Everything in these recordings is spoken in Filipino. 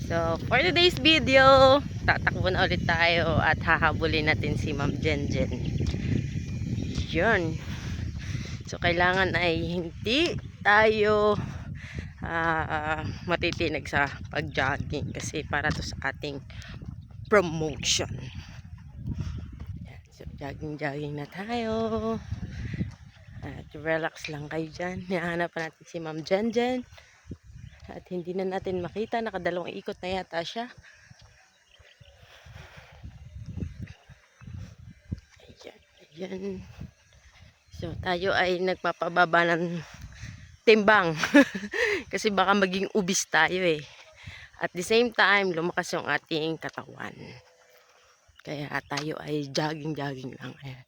So, for today's video, tatakbo na ulit tayo at hahabulin natin si Ma'am Jenjen. Yun. So, kailangan ay hindi tayo matitinag sa pag-jogging kasi para to sa ating promotion. Yan. So, jogging na tayo. At relax lang kayo dyan. Hihanapan natin si Ma'am Jenjen. At hindi na natin makita, nakadalawang ikot na yata siya. Ayan. So tayo ay nagpapababa ng timbang. Kasi baka maging ubis tayo eh. At the same time, lumakas yung ating katawan. Kaya tayo ay jogging lang. Ayan.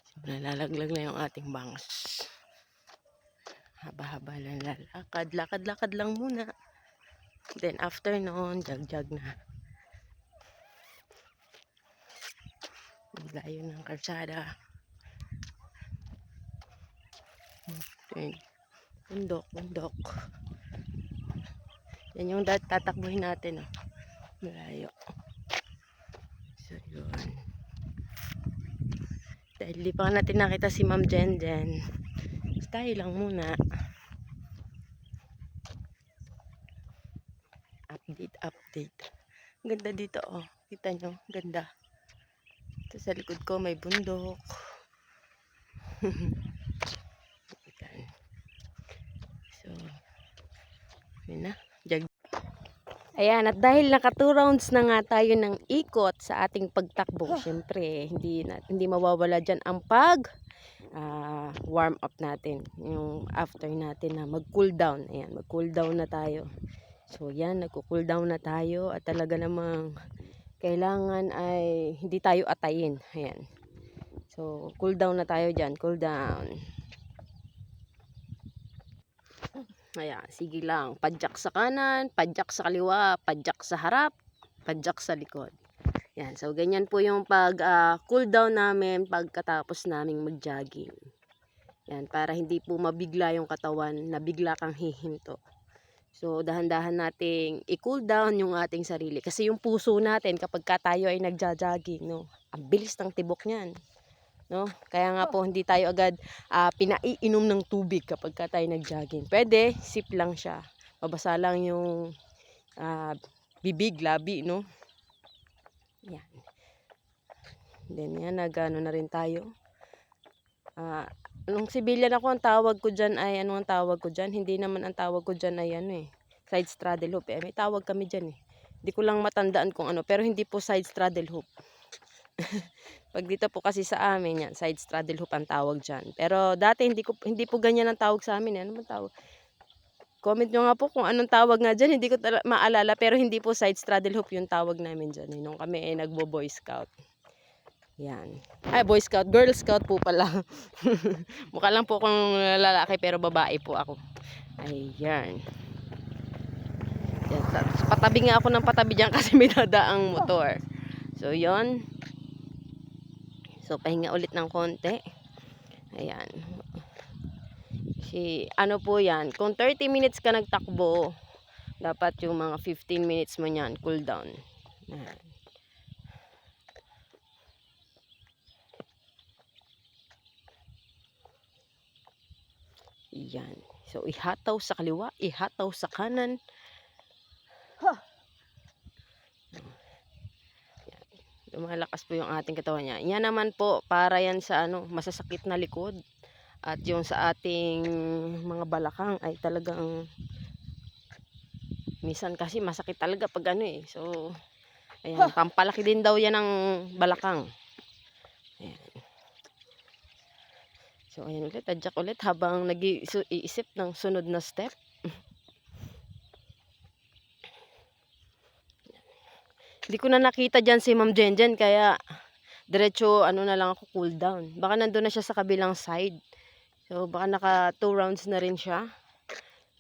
So, nalalaglag na yung ating bangs. Haba-haba lang lalakad. Lakad lang muna. Then after noon, jog na. Layo ng kalsada. Bundok. Yan yung tatakbuhin natin. Oh. Malayo. So, yun. Dahil di pa natin nakita si Ma'am Jenjen. Tayo lang muna. Update. Ganda dito, oh. Kita nyo, ganda. Ito sa likod ko may bundok. So, yun na. Ayan, at dahil naka 2 rounds na nga tayo ng ikot sa ating pagtakbo, syempre, hindi mawawala dyan ang warm up natin. Yung after natin na mag-cool down. Ayan, mag-cool down na tayo. So, yan, nagko-cool down na tayo at talaga namang kailangan ay hindi tayo atayin. Ayan. So, cool down na tayo dyan. Cool down. Ayan, sige lang. Padyak sa kanan, padyak sa kaliwa, padyak sa harap, padyak sa likod. Yan, so ganyan po yung cool down namin pagkatapos naming mag-jogging. Yan, para hindi po mabigla yung katawan na bigla kang hihinto. So, dahan-dahan nating i-cool down yung ating sarili. Kasi yung puso natin kapag tayo ay nagja-jogging, no, ang bilis ng tibok niyan. No? Kaya nga po hindi tayo agad pinaiinom ng tubig kapag tayo nag-jogging. Pwede, sip lang siya. Mabasa lang yung bibig, labi, no? Yan. Then yan, nagano na rin tayo. Nung civilian ako, ang tawag ko dyan ay, ano ang tawag ko dyan? Hindi naman ang tawag ko dyan ay ano eh, side straddle hoop. May tawag kami dyan eh. Hindi ko lang matandaan kung ano, pero hindi po side straddle hoop. Pag dito po kasi sa amin yan, side straddle hoop ang tawag dyan. Pero dati hindi po ganyan ang tawag sa amin. Ano man tawag? Comment nyo nga po kung anong tawag nga dyan. Hindi ko maalala, pero hindi po side straddle hoop yung tawag namin dyan. Nung kami ay nagbo-boy scout. Yan. Ay, boy scout. Girl scout po pala. Mukha lang po kung lalaki pero babae po ako. Ayan. Yan. Patabi nga ako ng patabi dyan kasi may dadaang motor. So, yon. So, pahinga ulit ng konti. Ayan. Ano po yan, kung 30 minutes ka nagtakbo, dapat yung mga 15 minutes mo yan, cool down. Ayan. Yan. So, ihataw sa kaliwa, ihataw sa kanan. Yan. Lumalakas po yung ating katawan niya. Yan naman po, para yan sa masasakit na likod. At yung sa ating mga balakang ay talagang minsan kasi masakit talaga pag eh. So, ayan, pampalaki din daw yan ng balakang. Ayan. So, ayan ulit, adjust ulit habang nag-iisip ng sunod na step. Hindi ko na nakita dyan si Ma'am Jenjen, kaya diretso na lang ako cool down. Baka nandun na siya sa kabilang side. So, baka naka 2 rounds na rin siya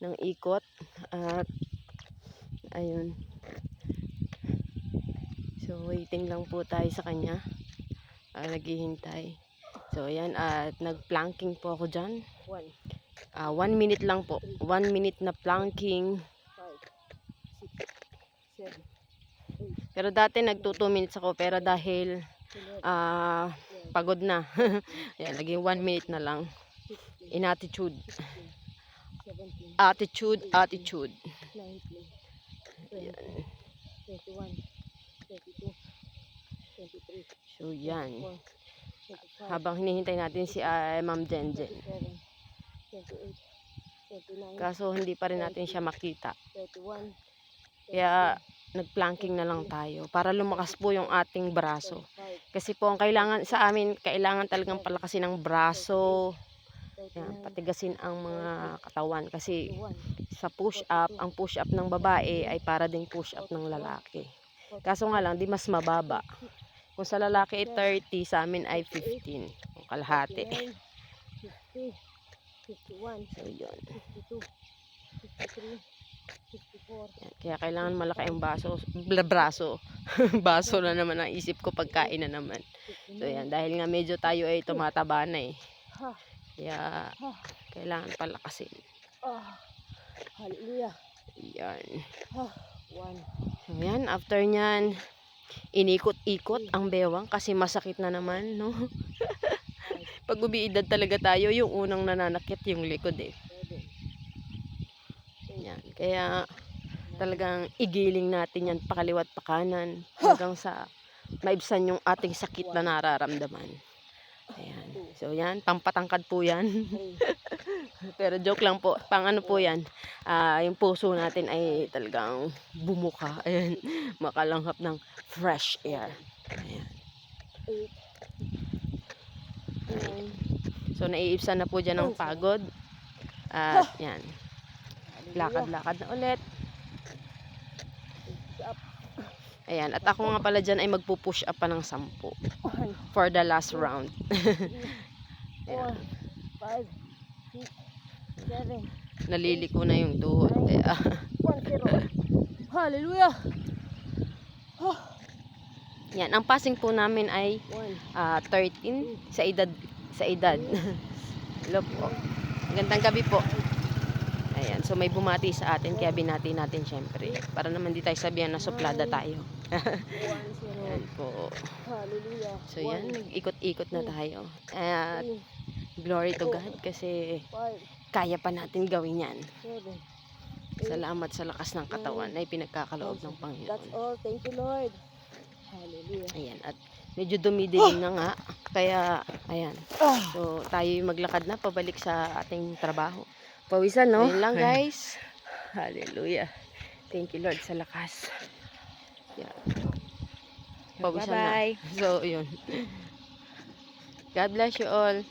ng ikot. At, ayun. So, waiting lang po tayo sa kanya. Naghihintay. So, ayan. At nag-planking po ako dyan. 1 minute lang po. 1 minute na planking. Pero dati nagto 2 minutes ako, pero dahil pagod na. Ayan, naging 1 minute na lang. Inattitude. Attitude. 19, 20, 21, 22, 23, So, yan. 24, 25, Habang hinihintay natin si Ma'am Jenjen. 27, 28, 29, Kaso, hindi pa rin natin siya makita. 31, Kaya, nagplanking na lang tayo para lumakas po yung ating braso. Kasi po, ang kailangan sa amin, kailangan talagang palakasin ang braso. Yan, patigasin ang mga katawan. Kasi, sa push-up, ang push-up ng babae ay para ding push-up ng lalaki. Kaso nga lang, di mas mababa. Kung sa lalaki ay 30, sa amin ay 15. Ang kalahati. 50, 51, So, yun. 52, 53, 54, Yan. Kaya kailangan malaki ang braso. Baso na naman ang isip ko, pagkain na naman. So, yan. Dahil nga medyo tayo ay tumataba na eh. Kaya, kailangan palakasin. Hallelujah. Yan. 1, So, yan. After nyan, inikot-ikot ang bewang kasi masakit na naman, no? Pag umiidad talaga tayo, yung unang nananakit yung likod eh. 7, Yan. Kaya, talagang igiling natin yan pakaliwat pakanan hanggang sa maibsan yung ating sakit na nararamdaman. Ayan. So, yan. Pampatangkad po yan. 3, Pero joke lang po. Pang ano po yan. Yung puso natin ay talagang bumuka. Ayan. Makalanghap ng fresh air. Ayan. 8, 9, So, naiibsan na po dyan ng pagod. At yan. Lakad-lakad na ulit. Ayan. At ako nga pala dyan ay magpupush up pa ng 10 for the last round. 4, 5, 6, 7, Naliliko na yung tuhod. Kaya, 1, 0. Hallelujah. yan. Ang passing po namin ay 1, 13 sa edad. Hello po. Magandang gabi po. Ayan. So, may bumati sa atin. Kaya binati natin syempre. Para naman di tayo sabihan na suplada tayo. 1, 0. Ayan po. Hallelujah. So, yan. Nag-ikot-ikot na tayo. 3, Glory to God. Kasi 5, kaya pa natin gawin yan. 7. Salamat sa lakas ng katawan na ipinagkakaloob ng That's Panginoon. all. Thank you, Lord. Hallelujah. Ayan. At medyo dumidilim na nga. Kaya, ayan. So, tayo maglakad na pabalik sa ating trabaho. Pawisan, no? Ayun lang, guys. Hallelujah. Thank you, Lord, sa lakas. Yeah. Pawisan na. Bye-bye. So, yun. God bless you all.